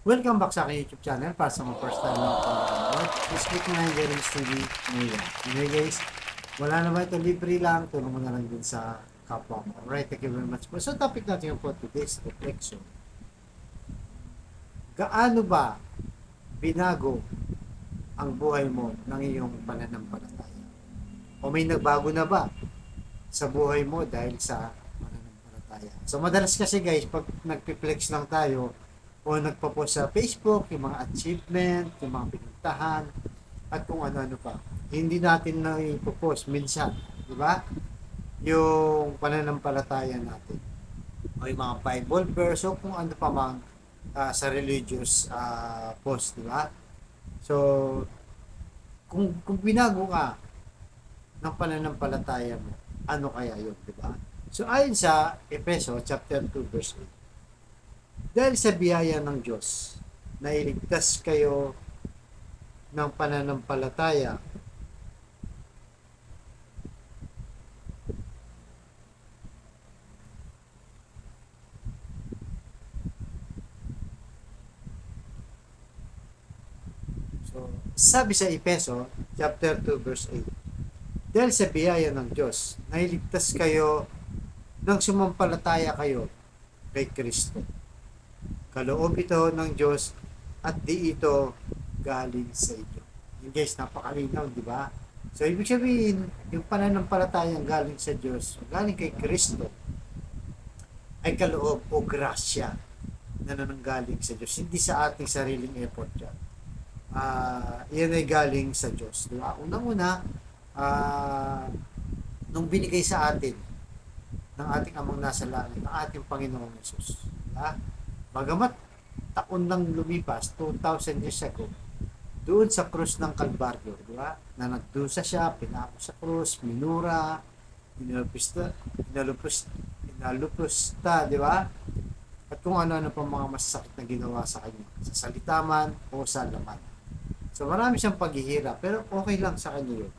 Welcome back sa aking YouTube channel para sa mga first time lang panonood. Please click mo na yung Jeremy's TV ngayon. Anyway guys, wala naman ito, libre lang. Tulong mo na lang din sa kapwa mo. Alright, thank you very much po. So topic natin yung for today's reflection. Gaano ba binago ang buhay mo ng iyong pananampalataya? O may nagbago na ba sa buhay mo dahil sa pananampalataya? So madalas kasi guys, pag nagpi-flex lang tayo, o nagpo-post sa Facebook, yung mga achievement, yung mga pinuntahan, at kung ano-ano pa. Hindi natin na ipopost minsan, di ba? Yung pananampalataya natin. O yung mga Bible verse, o kung ano pa mang sa religious post, di ba? So, kung binago ka ng pananampalataya mo, ano kaya yun, di ba? So, ayon sa Efeso chapter 2 verse 8, dahil sa biyaya ng Diyos, nailigtas kayo ng pananampalataya. So, sabi sa Efeso, chapter 2, verse 8, dahil sa biyaya ng Diyos, nailigtas kayo nang sumampalataya kayo kay Kristo. Kaloob ito ng Diyos at di ito galing sa inyo. Yung guys, napakalinaw, di ba? So, ibig sabihin, yung pananampalatayang galing sa Diyos, galing kay Kristo, ay kaloob o grasya na nananggaling sa Diyos. Hindi sa ating sariling effort yan. Yan ay galing sa Diyos. Di ba? Unang-una, nung binigay sa atin ng ating amang nasa langit, ng ating Panginoong Yesus. Diba? Bagamat taon nang lumipas, 2,000 years ago, doon sa krus ng Kalbaryo, di ba? Na nagdusa siya, pinako sa krus, minura, inalupusta, di ba? At kung ano-ano pa mga masasakit na ginawa sa kanya, sa salita man o sa laman. So marami siyang paghihirap, pero okay lang sa kanya yun.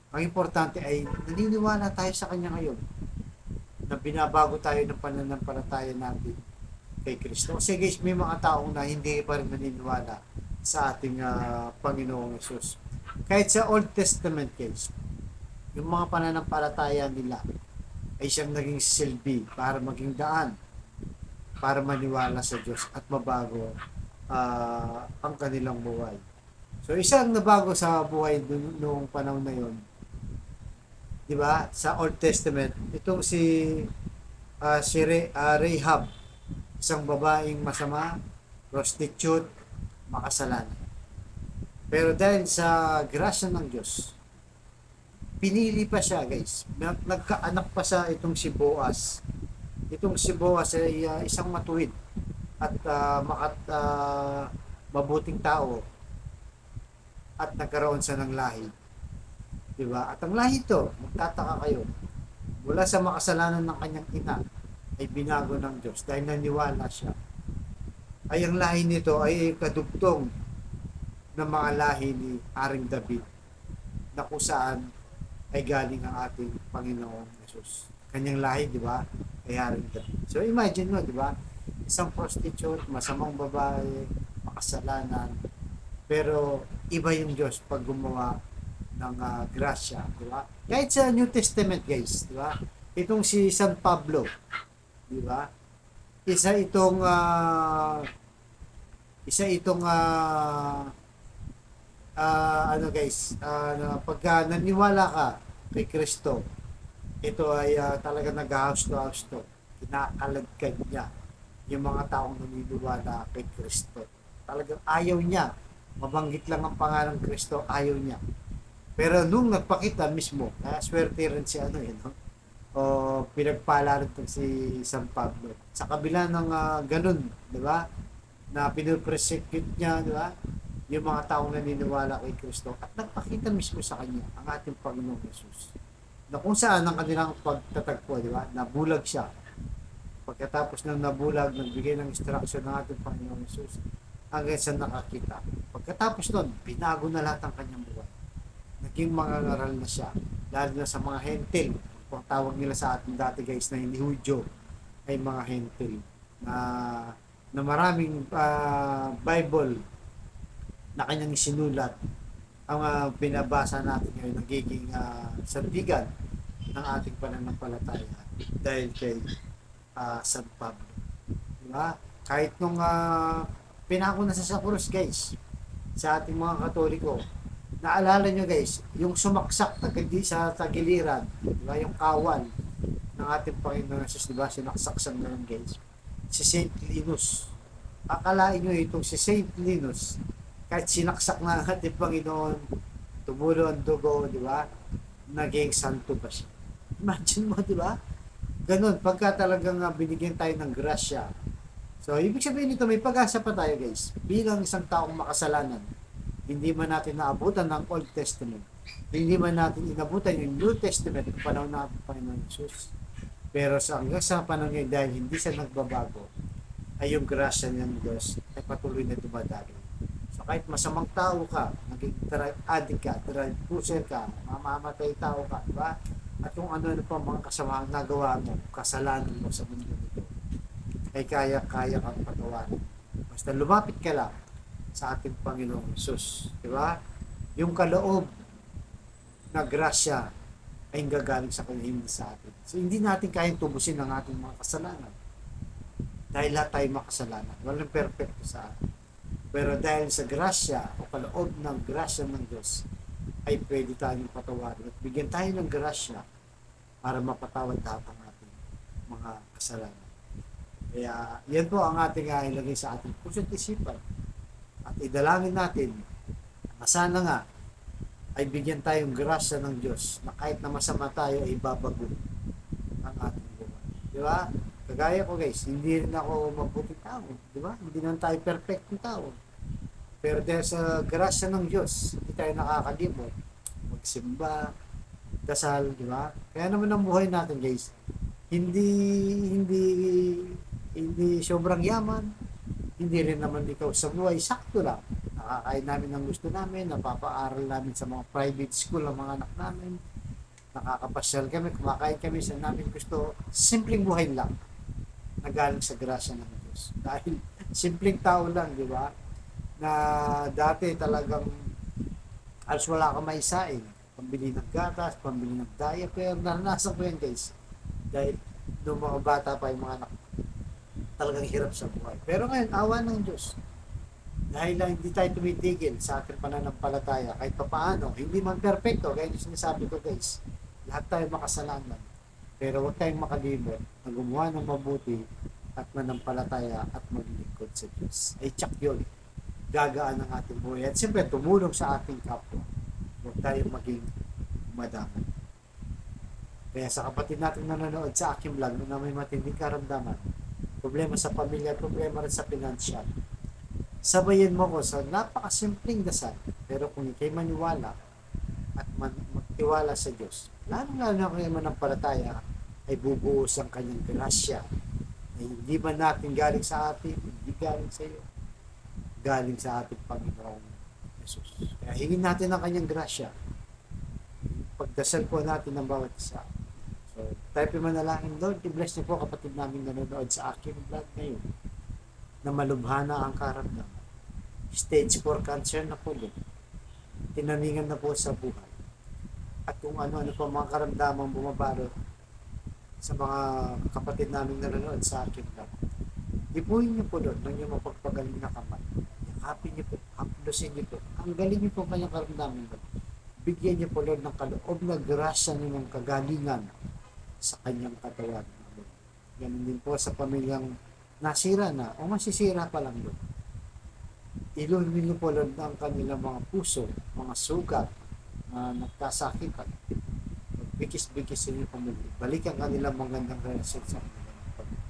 Ang importante ay naniniwala tayo sa kanya ngayon na binabago tayo ng pananampalataya natin kay Kristo. Kasi guys, may mga taong na hindi pa rin naniniwala sa ating Panginoong Yesus. Kahit sa Old Testament guys, yung mga pananampalataya nila ay siyang naging silbi para maging daan para maniwala sa Diyos at mabago ang kanilang buhay. So isang nabago sa buhay noong panahon na yon, di ba? Sa Old Testament, itong si Rahab, isang babaeng masama, prostitute, makasalanan. Pero dahil sa grasya ng Diyos, pinili pa siya guys. Nagkaanak pa sa itong si Boaz. Itong si Boaz ay isang matuwid at mabuting tao at nagkaroon siya ng lahi. Diba? At ang lahi ito, magtataka kayo, mula sa makasalanan ng kanyang ina, ay binago ng Diyos dahil naniwala siya. Ay ang lahi nito ay kadugtong ng mga lahi ni Haring David na kung saan ay galing ang ating Panginoong Yesus. Kanyang lahi, di ba? Ay Haring David. So imagine mo, di ba? Isang prostitute, masamang babae, makasalanan, pero iba yung Diyos pag gumawa ng grasya, di ba? Kahit sa New Testament, guys, di ba? Itong si San Pablo, di ba? Ano guys, pagka naniwala ka kay Kristo, ito ay talaga nag-house to house to. Kinakalagkan niya yung mga taong naniniwala kay Kristo. Talagang ayaw niya. Mabanggit lang ang pangalan ng Kristo, ayaw niya. Pero nung nagpakita mismo, swerte rin si ano yun, no? O pinagpala rin si San Pablo. Sa kabila ng ganun, di ba? Na pinopresecute niya, di ba? Yung mga taong naniniwala kay Kristo at nagpakita mismo sa kanya ang ating Panginoong Yesus. Na kung saan ang kanilang pagtatagpo, di ba? Nabulag siya. Pagkatapos ng nabulag, nagbigay ng instruction ng ating Panginoong Yesus hanggang sa nakakita. Pagkatapos nun, binago na lahat ang kanyang buhay. Naging mangangaral na siya, lalo na sa mga hentil. Kung tawag nila sa atin dati guys na hindi Hudyo, ay mga hentil na na maraming Bible na kanyang sinulat ang binabasa natin ngayon nagiging sandigan ng ating pananampalataya dahil kay San Pablo. Diba? Kahit nung pinako na sa krus guys, sa ating mga Katoliko, naalala nyo guys, yung sumaksak sa tagiliran, diba? Yung kawal ng ating Panginoon Jesus, diba? Sinaksak na lang guys. Si Saint Linus. Akalain nyo itong si Saint Linus, kahit sinaksak na ang ating Panginoon, tumulo ang dugo, di ba? Naging santo pa siya. Imagine mo, di ba? Ganun, pagka talagang binigyan tayo ng grasya. So, ibig sabihin nito, may pag-asa pa tayo guys. Bilang isang taong makasalanan, hindi man natin naabutan ng Old Testament. Hindi man natin inabutan yung New Testament ng panahon ng Panginoon Jesus. Pero hanggang sa panahon ngayon, dahil hindi siya nagbabago, ay yung grasya ng Diyos ay patuloy na dumadalo. So kahit masamang tao ka, naging drug addict ka, drug pusher ka, mamamatay tao ka, diba? At kung ano-ano pa mga kasamaang nagawa mo, kasalanan mo sa mundo nito, ay kaya-kaya kang patawarin. Basta lumapit ka lang sa ating Panginoong Jesus, diba? Yung kaloob na grasya ay gagaling sa Kanya, hindi sa atin. So hindi natin kayang tubusin ang ating mga kasalanan. Dahil lahat tayo makasalanan. Walang perfecto sa atin. Pero dahil sa grasya o kaloob ng grasya ng Diyos, ay pwede tayong patawarin at bigyan tayo ng grasya para mapatawad lahat ang ating mga kasalanan. Kaya yan po ang ating ilagay sa ating puso at isipan. At idalangin natin na sana nga ay bigyan tayong grasya ng Diyos na kahit na masama tayo ay babago ang ating buhay. Di ba? Kagaya ko guys, hindi rin ako mabuting tao, di ba? Hindi naman tayo perfectong tao. Pero dahil sa grasya ng Diyos, hindi tayo nakakalimot magsimba, dasal, di ba? Kaya naman ang buhay natin guys, hindi hindi hindi sobrang yaman, hindi rin naman ikaw sa buhay, sakto lang. Nakakain namin ng gusto namin, napapaaral namin sa mga private school ang mga anak namin, nakakapasyal kami, kumakain kami sa namin gusto, simpleng buhay lang nagaling sa grasya ng Diyos. Dahil simpleng tao lang, di ba? Na dati talagang alos wala ka maisain. Pambili ng gatas, pambili ng diaper, naranasan ko yan guys. Dahil noong mga bata pa yung mga anak, talagang hirap sa buhay. Pero ngayon, awa ng Diyos. Dahil lang hindi tayo tumitigil sa ating pananampalataya, kahit pa paano, hindi man perfecto, kaya yung sinasabi ko guys, lahat tayo makasalanan. Pero huwag tayong makalimot na gumawa ng mabuti at manampalataya at maglingkod sa Diyos. Ay tsak yun. Gagaan ang ating buhay. At siyempre, tumulong sa ating kapwa. Huwag tayong maging madami. Kaya sa kapatid natin nanonood sa aking vlog na may matinding karamdaman, problema sa pamilya, problema rin sa financial, sabayin mo ko sa napakasimpleng dasal. Pero kung ikay maniwala at magtiwala sa Diyos, lalo na kayo manampalataya, ay bubuhos ang kanyang grasya. Ay hindi man natin galing sa atin, hindi galing sa iyo, galing sa ating Panginoong Jesus. Kaya hingin natin ang kanyang grasya. Pagdasal po natin ng bawat isa. So, tayo manalangin, Lord, i-bless niyo po kapatid namin nanonood sa aking vlog ngayon na malubhana ang karamdaman. Stage 4 cancer na po din. Tinaningan na po sa buhay. At kung ano-ano po mga karamdamang bumabalot sa mga kapatid namin nanonood sa akin vlog. Ipuhin niyo po doon ng inyong mapagpagaling na kamay. Yakapin niyo po, haplosin niyo po. Ang galing niyo po kanyang karamdaman doon. Bigyan niyo po Lord ng kaloob na grasya niyo ng kagalingan sa kanyang katawan. Ganun din po sa pamilyang nasira na o masisira pa lang doon. Iluhin niyo po Lord ang kanilang mga puso, mga sugat na nagkasakitan. Bigis-bigis sa pamilya. Balik ang kanilang magandang relasyon sa kanilang pamilya.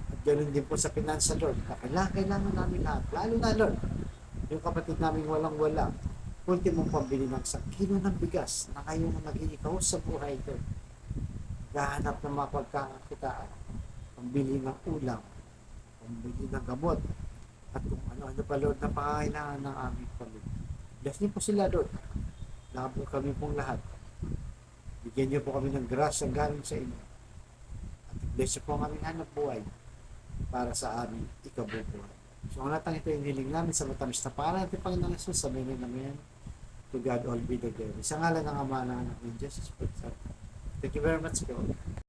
At ganoon din po sa pinansa, Lord. Kailangan namin lahat. Lalo na, Lord, yung kapatid namin walang-wala. Ultimong pambili ng 1 kilo ng bigas na kayo na nag-iikaw sa buhay, Lord. Gahanap ng mga pagkakakitaan. Pambili ng ulam. Pambili ng gamot. At kung ano-ano pa, Lord, na pangangailangan ng aming pamilya. Bless niyo po sila, Lord. Nakapos kami pong lahat. Bigyan niyo po kami ng grasya galing sa inyo. At bless niyo po ang aming hanap buhay. para sa aming ikabubuhay. So ang natang ito yung hiling namin sa matamis na pangalan natin Panginoong Jesus, sabihin namin to God all be the glory. Sa ngalan ng Ama, ng Anak, ng Jesus Christ. Thank you very much, God.